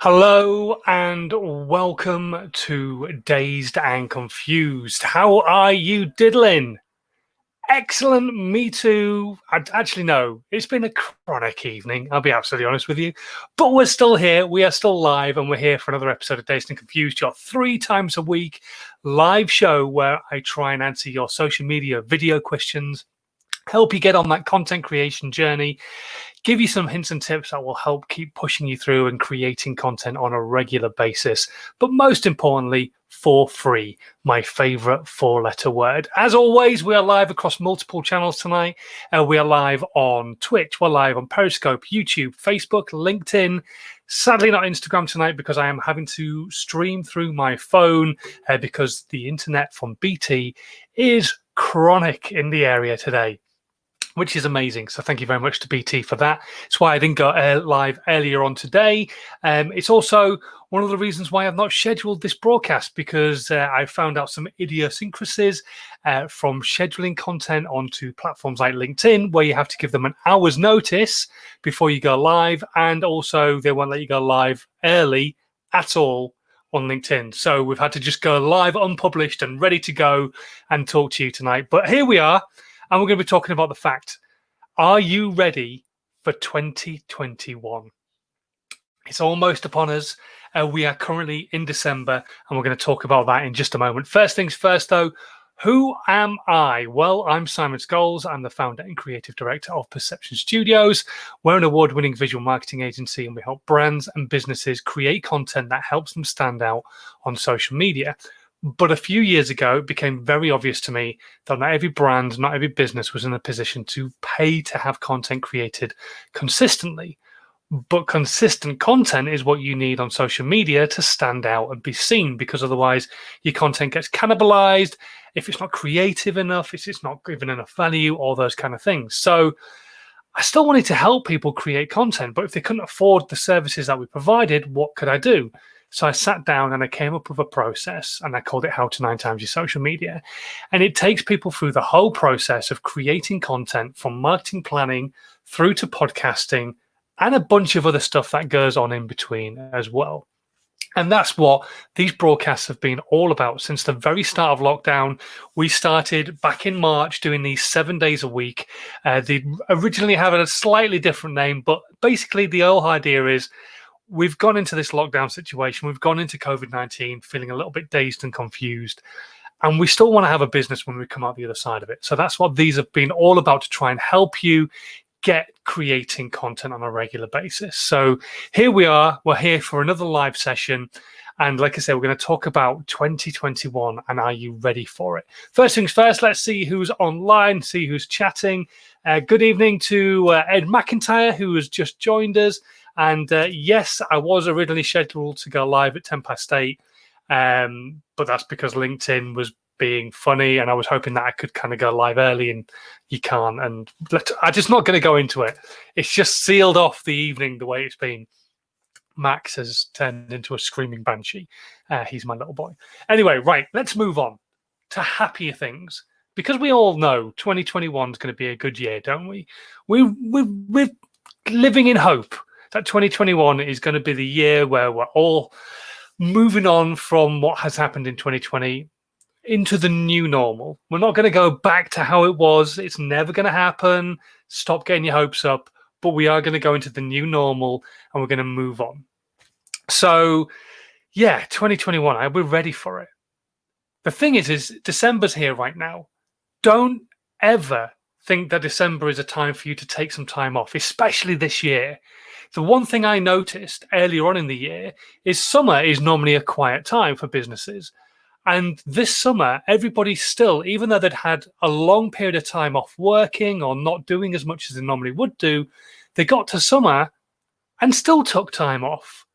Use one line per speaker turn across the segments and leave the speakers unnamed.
Hello and welcome to Dazed and Confused. How are you diddling? Excellent, me too. Actually, no, it's been a chronic evening, I'll be absolutely honest with you. But we're still here, we are still live, and we're here for another episode of Dazed and Confused, your 3 times a week live show where I try and answer your social media video questions, help you get on that content creation journey, give you some hints and tips that will help keep pushing you through and creating content on a regular basis. But most importantly, for free, my favorite 4-letter word. As always, we are live across multiple channels tonight. We are live on Twitch, we're live on Periscope, YouTube, Facebook, LinkedIn. Sadly, not Instagram tonight because I am having to stream through my phone because the internet from BT is chronic in the area today, which is amazing. So thank you very much to BT for that. It's why I didn't go live earlier on today. It's also one of the reasons why I've not scheduled this broadcast, because I found out some idiosyncrasies from scheduling content onto platforms like LinkedIn, where you have to give them an hour's notice before you go live. And also they won't let you go live early at all on LinkedIn. So we've had to just go live unpublished and ready to go and talk to you tonight. But here we are. And we're going to be talking about the fact, are you ready for 2021? It's almost upon us. We are currently in December, and we're going to talk about that in just a moment. First things first, though, who am I? Well, I'm Simon Scholes. I'm the founder and creative director of Perception Studios. We're an award-winning visual marketing agency, and we help brands and businesses create content that helps them stand out on social media. But a few years ago, it became very obvious to me that not every brand, not every business was in a position to pay to have content created consistently. But consistent content is what you need on social media to stand out and be seen, because otherwise your content gets cannibalized. If it's not creative enough, if it's not given enough value, all those kind of things. So I still wanted to help people create content, but if they couldn't afford the services that we provided, what could I do? So I sat down and I came up with a process, and I called it How to 9 Times Your Social Media. And it takes people through the whole process of creating content, from marketing planning through to podcasting and a bunch of other stuff that goes on in between as well. And that's what these broadcasts have been all about since the very start of lockdown. We started back in March doing these 7 days a week. They originally had a slightly different name, but basically the whole idea is, we've gone into this lockdown situation. We've gone into COVID-19 feeling a little bit dazed and confused. And we still want to have a business when we come out the other side of it. So that's what these have been all about, to try and help you get creating content on a regular basis. So here we are. We're here for another live session. And like I said, we're going to talk about 2021 and are you ready for it? First things first, let's see who's online, see who's chatting. Good evening to Ed McIntyre, who has just joined us. And yes, I was originally scheduled to go live at 8:10, but that's because LinkedIn was being funny, and I was hoping that I could kind of go live early, and you can't. And I'm just not going to go into it. It's just sealed off the evening the way it's been. Max has turned into a screaming banshee. He's my little boy. Anyway, right, let's move on to happier things, because we all know 2021 is going to be a good year, don't we? We're living in hope that 2021 is going to be the year where we're all moving on from what has happened in 2020 into the new normal. We're not going to go back to how it was. It's never going to happen. Stop getting your hopes up. But we are going to go into the new normal, and we're going to move on. So, yeah, 2021, we're ready for it. The thing is December's here right now. Don't ever think that December is a time for you to take some time off, especially this year. The one thing I noticed earlier on in the year is summer is normally a quiet time for businesses. And this summer, everybody still, even though they'd had a long period of time off working or not doing as much as they normally would do, they got to summer and still took time off.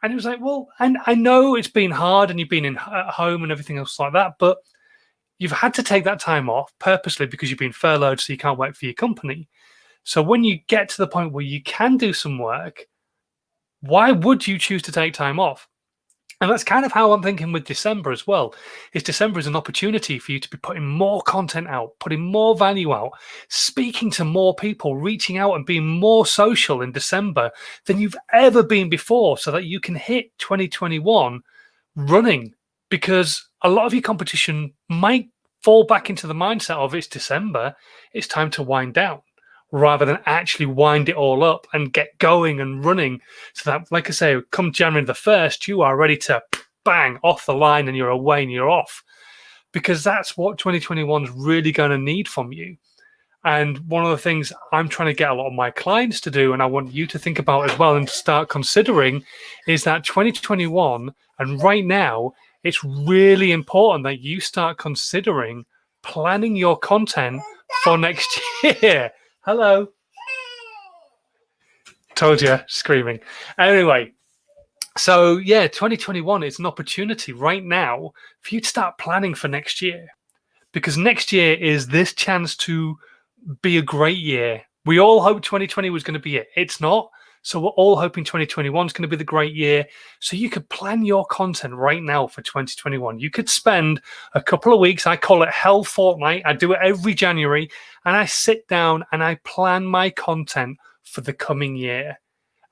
And it was like, well, and I know it's been hard and you've been at home and everything else like that, but you've had to take that time off purposely because you've been furloughed, so you can't work for your company. So when you get to the point where you can do some work, why would you choose to take time off? And that's kind of how I'm thinking with December as well. Is December is an opportunity for you to be putting more content out, putting more value out, speaking to more people, reaching out and being more social in December than you've ever been before, so that you can hit 2021 running. Because a lot of your competition might fall back into the mindset of it's December, it's time to wind down, rather than actually wind it all up and get going and running, so that, like I say, come January the 1st, you are ready to bang off the line and you're away and you're off. Because that's what 2021 is really going to need from you. And one of the things I'm trying to get a lot of my clients to do, and I want you to think about as well and start considering, is that 2021, and right now, it's really important that you start considering planning your content for next year. Hello. Told you, screaming. Anyway, so yeah, 2021 is an opportunity right now for you to start planning for next year, because next year is this chance to be a great year. We all hope 2020 was going to be it. It's not. So we're all hoping 2021 is going to be the great year. So you could plan your content right now for 2021. You could spend a couple of weeks. I call it Hell Fortnight. I do it every January, and I sit down and I plan my content for the coming year.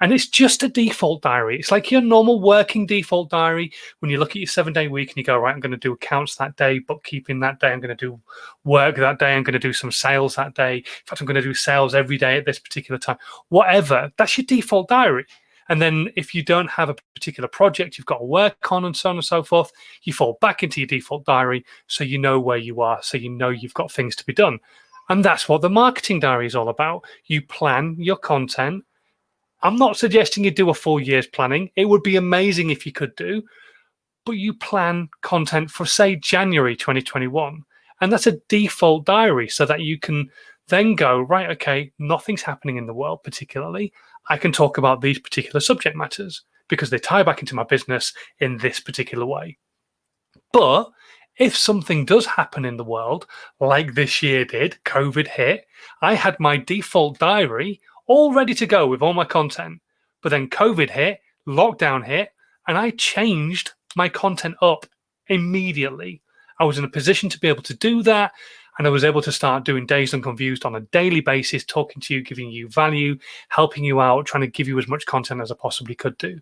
And it's just a default diary. It's like your normal working default diary. When you look at your 7-day week and you go, right, I'm going to do accounts that day, bookkeeping that day, I'm going to do work that day, I'm going to do some sales that day. In fact, I'm going to do sales every day at this particular time. Whatever, that's your default diary. And then if you don't have a particular project you've got to work on and so on and so forth, you fall back into your default diary so you know where you are, so you know you've got things to be done. And that's what the marketing diary is all about. You plan your content. I'm not suggesting you do a full year's planning. It would be amazing if you could do, but you plan content for, say, January 2021. And that's a default diary so that you can then go, right, okay, nothing's happening in the world particularly. I can talk about these particular subject matters because they tie back into my business in this particular way. But if something does happen in the world, like this year did, COVID hit, I had my default diary all ready to go with all my content. But then COVID hit, lockdown hit, and I changed my content up immediately. I was in a position to be able to do that, and I was able to start doing Dazed and Confused on a daily basis, talking to you, giving you value, helping you out, trying to give you as much content as I possibly could do.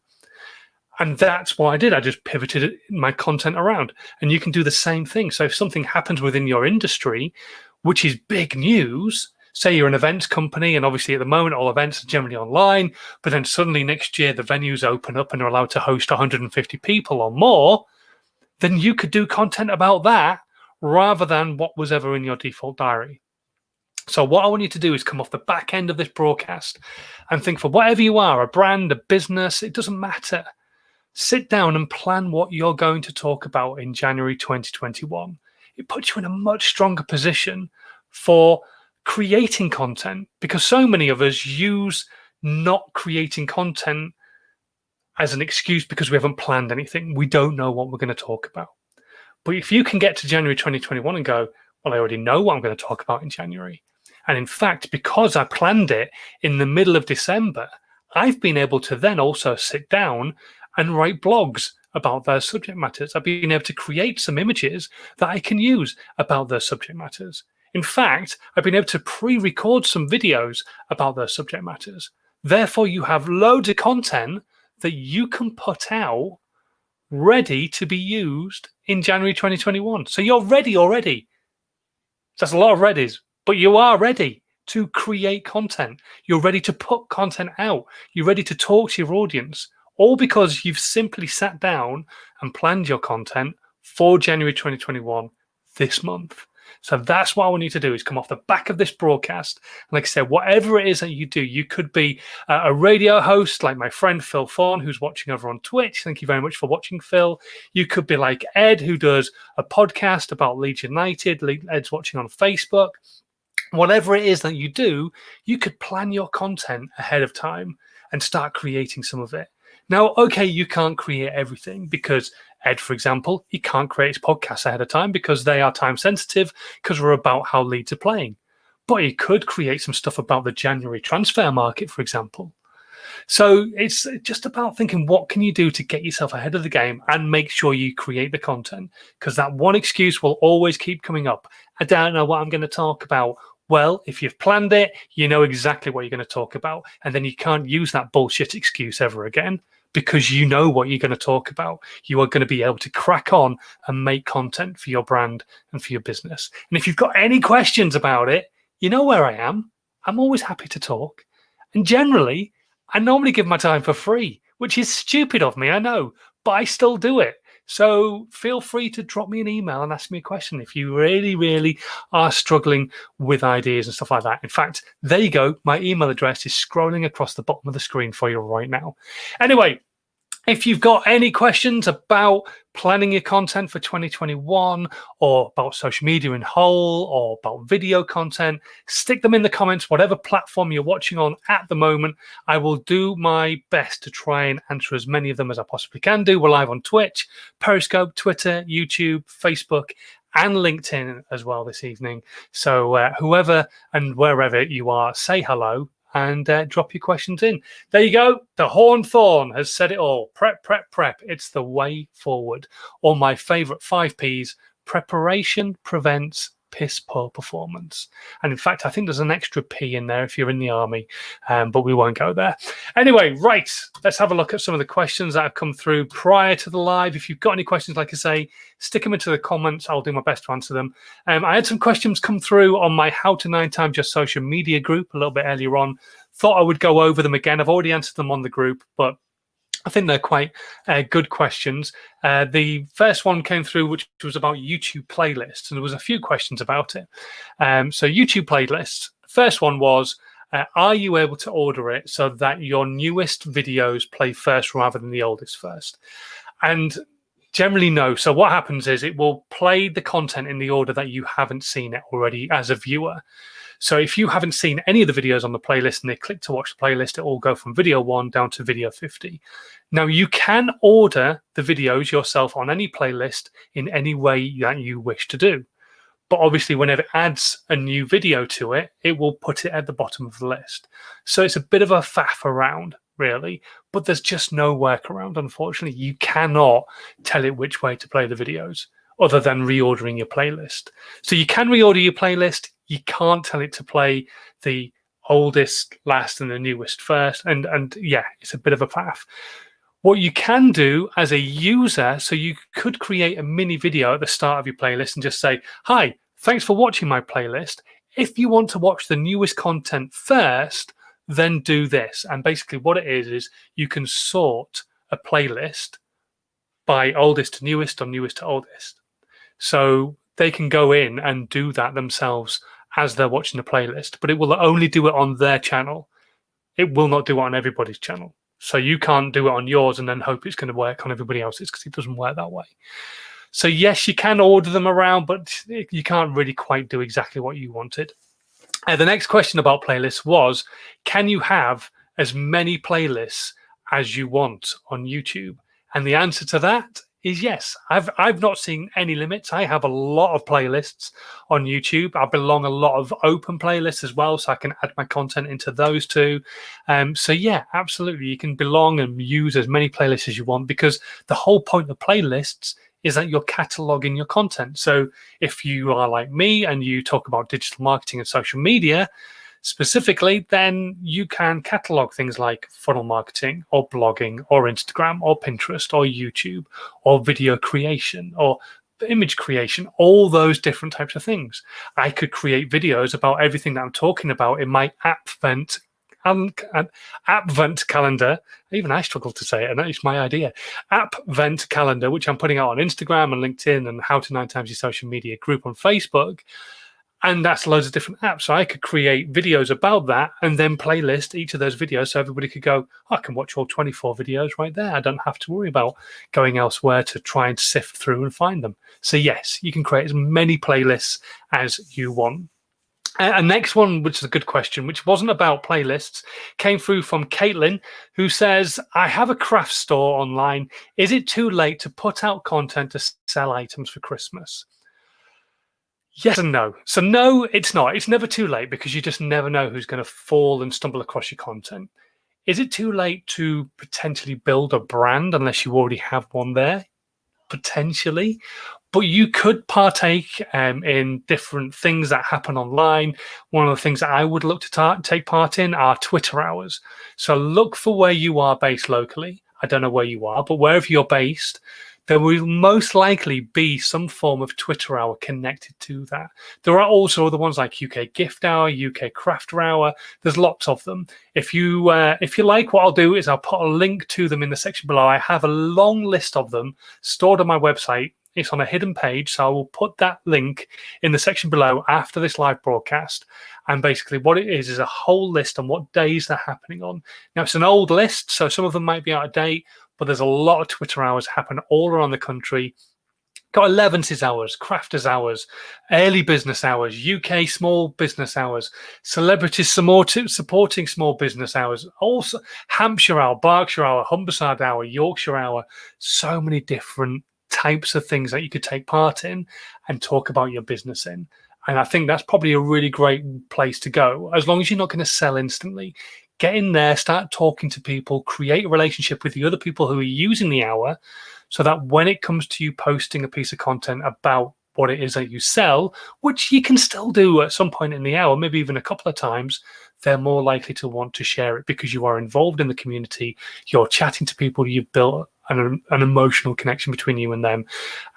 And that's what I did. I just pivoted my content around. And you can do the same thing. So if something happens within your industry, which is big news, say you're an events company, and obviously at the moment all events are generally online, but then suddenly next year the venues open up and are allowed to host 150 people or more, then you could do content about that rather than what was ever in your default diary. So what I want you to do is come off the back end of this broadcast and think, for whatever you are, a brand, a business, it doesn't matter. Sit down and plan what you're going to talk about in January 2021. It puts you in a much stronger position for creating content, because so many of us use not creating content as an excuse because we haven't planned anything. We don't know what we're going to talk about. But if you can get to January 2021 and go, well, I already know what I'm going to talk about in January. And in fact, because I planned it in the middle of December, I've been able to then also sit down and write blogs about their subject matters. I've been able to create some images that I can use about their subject matters. In fact, I've been able to pre-record some videos about those subject matters. Therefore, you have loads of content that you can put out ready to be used in January 2021. So you're ready already. That's a lot of readies, but you are ready to create content. You're ready to put content out. You're ready to talk to your audience, all because you've simply sat down and planned your content for January 2021 this month. So that's what I want you to do, is come off the back of this broadcast. And like I said, whatever it is that you do, you could be a radio host like my friend Phil Fawn, who's watching over on Twitch. Thank you very much for watching, Phil. You could be like Ed, who does a podcast about Leeds United. Ed's watching on Facebook. Whatever it is that you do, you could plan your content ahead of time and start creating some of it. Now, okay, you can't create everything, because Ed, for example, he can't create his podcasts ahead of time because they are time sensitive, because we're about how Leeds are playing. But he could create some stuff about the January transfer market, for example. So it's just about thinking, what can you do to get yourself ahead of the game and make sure you create the content? Because that one excuse will always keep coming up. I don't know what I'm going to talk about. Well, if you've planned it, you know exactly what you're going to talk about. And then you can't use that bullshit excuse ever again, because you know what you're going to talk about. You are going to be able to crack on and make content for your brand and for your business. And if you've got any questions about it, you know where I am. I'm always happy to talk. And generally, I normally give my time for free, which is stupid of me, I know, but I still do it. So feel free to drop me an email and ask me a question if you really, really are struggling with ideas and stuff like that. In fact, there you go. My email address is scrolling across the bottom of the screen for you right now. Anyway, if you've got any questions about planning your content for 2021, or about social media in whole, or about video content, stick them in the comments, whatever platform you're watching on at the moment. I will do my best to try and answer as many of them as I possibly can do. We're live on Twitch, Periscope, Twitter, YouTube, Facebook, and LinkedIn as well this evening. So whoever and wherever you are, say hello and drop your questions in. There you go. The Hornthorn has said it all. Prep, prep, prep. It's the way forward. Or my favorite 5 Ps: preparation prevents piss poor performance. And in fact, I think there's an extra P in there if you're in the army, but we won't go there. Anyway, right, let's have a look at some of the questions that have come through prior to the live. If you've got any questions, like I say, stick them into the comments. I'll do my best to answer them. I had some questions come through on my How to 9 Times Your Social Media group a little bit earlier on. Thought I would go over them again. I've already answered them on the group, but I think they're quite good questions. The first one came through, which was about YouTube playlists, and there was a few questions about it. So YouTube playlists. First one was, are you able to order it so that your newest videos play first rather than the oldest first? And generally, no. So what happens is it will play the content in the order that you haven't seen it already as a viewer. So if you haven't seen any of the videos on the playlist and they click to watch the playlist, it will go from video 1 down to video 50. Now, you can order the videos yourself on any playlist in any way that you wish to do. But obviously, whenever it adds a new video to it, it will put it at the bottom of the list. So it's a bit of a faff around, really. But there's just no workaround, unfortunately. You cannot tell it which way to play the videos other than reordering your playlist. So you can reorder your playlist. You can't tell it to play the oldest last and the newest first. And yeah, it's a bit of a faff. What you can do as a user, so you could create a mini video at the start of your playlist and just say, hi, thanks for watching my playlist. If you want to watch the newest content first, then do this. And basically what it is you can sort a playlist by oldest to newest or newest to oldest. So they can go in and do that themselves as they're watching the playlist, but it will only do it on their channel. It will not do it on everybody's channel. So you can't do it on yours and then hope it's going to work on everybody else's, because it doesn't work that way. So yes, you can order them around, but you can't really quite do exactly what you wanted. The next question about playlists was, can you have as many playlists as you want on YouTube? And the answer to that is yes. I've not seen any limits. I have a lot of playlists on YouTube. I belong a lot of open playlists as well, so I can add my content into those too. So yeah, absolutely, you can belong and use as many playlists as you want, because the whole point of playlists is that you're cataloging your content. So if you are like me and you talk about digital marketing and social media specifically, then you can catalog things like funnel marketing or blogging or Instagram or Pinterest or YouTube or video creation or image creation, all those different types of things. I could create videos about everything that I'm talking about in my Advent calendar. Even I struggle to say it, and it's my idea. Advent calendar, which I'm putting out on Instagram and LinkedIn and How to 9 Times Your Social Media group on Facebook. And that's loads of different apps. So I could create videos about that and then playlist each of those videos so everybody could go, oh, I can watch all 24 videos right there. I don't have to worry about going elsewhere to try and sift through and find them. So yes, you can create as many playlists as you want. And next one, which is a good question, which wasn't about playlists, came through from Caitlin, who says, I have a craft store online. Is it too late to put out content to sell items for Christmas? Yes and no. So no, it's not. It's never too late, because you just never know who's going to fall and stumble across your content. Is it too late to potentially build a brand unless you already have one there? Potentially, but you could partake in different things that happen online. One of the things that I would look to take part in are Twitter hours. So look for where you are based locally. I don't know where you are, but wherever you're based, there will most likely be some form of Twitter hour connected to that. There are also other ones like UK Gift Hour, UK Crafter Hour. There's lots of them. If you like, what I'll do is I'll put a link to them in the section below. I have a long list of them stored on my website. It's on a hidden page, so I will put that link in the section below after this live broadcast. And basically what it is a whole list on what days they're happening on. Now, it's an old list, so some of them might be out of date, but there's a lot of Twitter hours happen all around the country. Got 11s hours, crafters hours, early business hours, UK small business hours, celebrities supporting small business hours, also Hampshire hour, Berkshire hour, Humberside hour, Yorkshire hour. So many different types of things that you could take part in and talk about your business in. And I think that's probably a really great place to go, as long as you're not going to sell instantly. Get in there, start talking to people, create a relationship with the other people who are using the hour, so that when it comes to you posting a piece of content about what it is that you sell, which you can still do at some point in the hour, maybe even a couple of times, they're more likely to want to share it because you are involved in the community. You're chatting to people, you've built an emotional connection between you and them,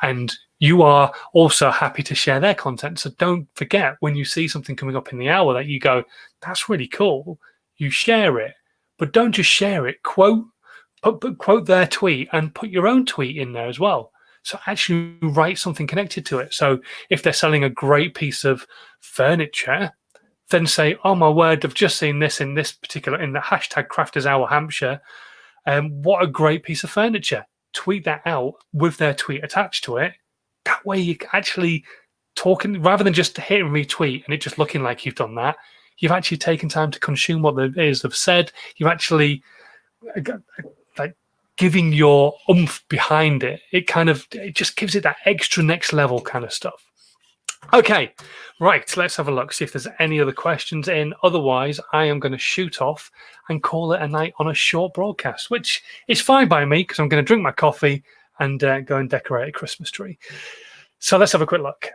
and you are also happy to share their content. So don't forget, when you see something coming up in the hour that you go, that's really cool, you share it. But don't just share it, quote their tweet and put your own tweet in there as well. So actually write something connected to it. So if they're selling a great piece of furniture, then say, oh my word, I've just seen this in the hashtag Crafters Hour Hampshire. What a great piece of furniture. Tweet that out with their tweet attached to it. That way you actually talking, rather than just hitting retweet and it just looking like you've done that, you've actually taken time to consume what it is they've said. You've actually like giving your oomph behind it. It just gives it that extra next level kind of stuff. Okay, right, let's have a look, see if there's any other questions in. Otherwise, I am going to shoot off and call it a night on a short broadcast, which is fine by me because I'm going to drink my coffee and go and decorate a Christmas tree. So let's have a quick look.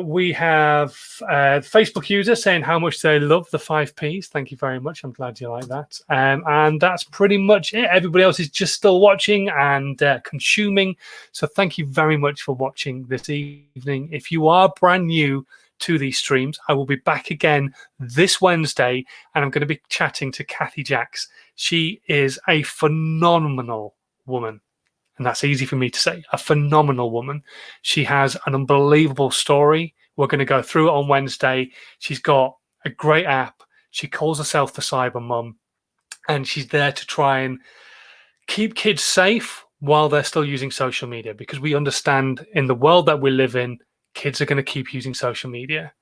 We have Facebook user saying how much they love the 5Ps. Thank you very much. I'm glad you like that. And that's pretty much it. Everybody else is just still watching and consuming. So thank you very much for watching this evening. If you are brand new to these streams, I will be back again this Wednesday, and I'm going to be chatting to Kathy Jacks. She is a phenomenal woman. And that's easy for me to say, a phenomenal woman. She has an unbelievable story. We're going to go through it on Wednesday. She's got a great app. She calls herself the Cyber Mum, and she's there to try and keep kids safe while they're still using social media, because we understand in the world that we live in, kids are going to keep using social media.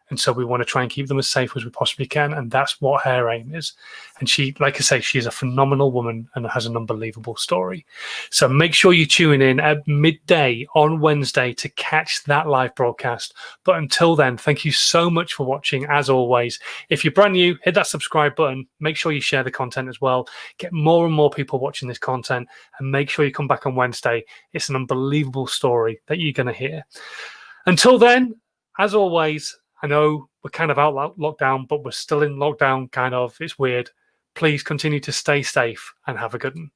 And so we want to try and keep them as safe as we possibly can. And that's what her aim is. And she, like I say, she's a phenomenal woman and has an unbelievable story. So make sure you tune in at midday on Wednesday to catch that live broadcast. But until then, thank you so much for watching. As always, if you're brand new, hit that subscribe button. Make sure you share the content as well. Get more and more people watching this content. And make sure you come back on Wednesday. It's an unbelievable story that you're going to hear. Until then, as always, I know we're kind of out lockdown, but we're still in lockdown, kind of. It's weird. Please continue to stay safe and have a good one.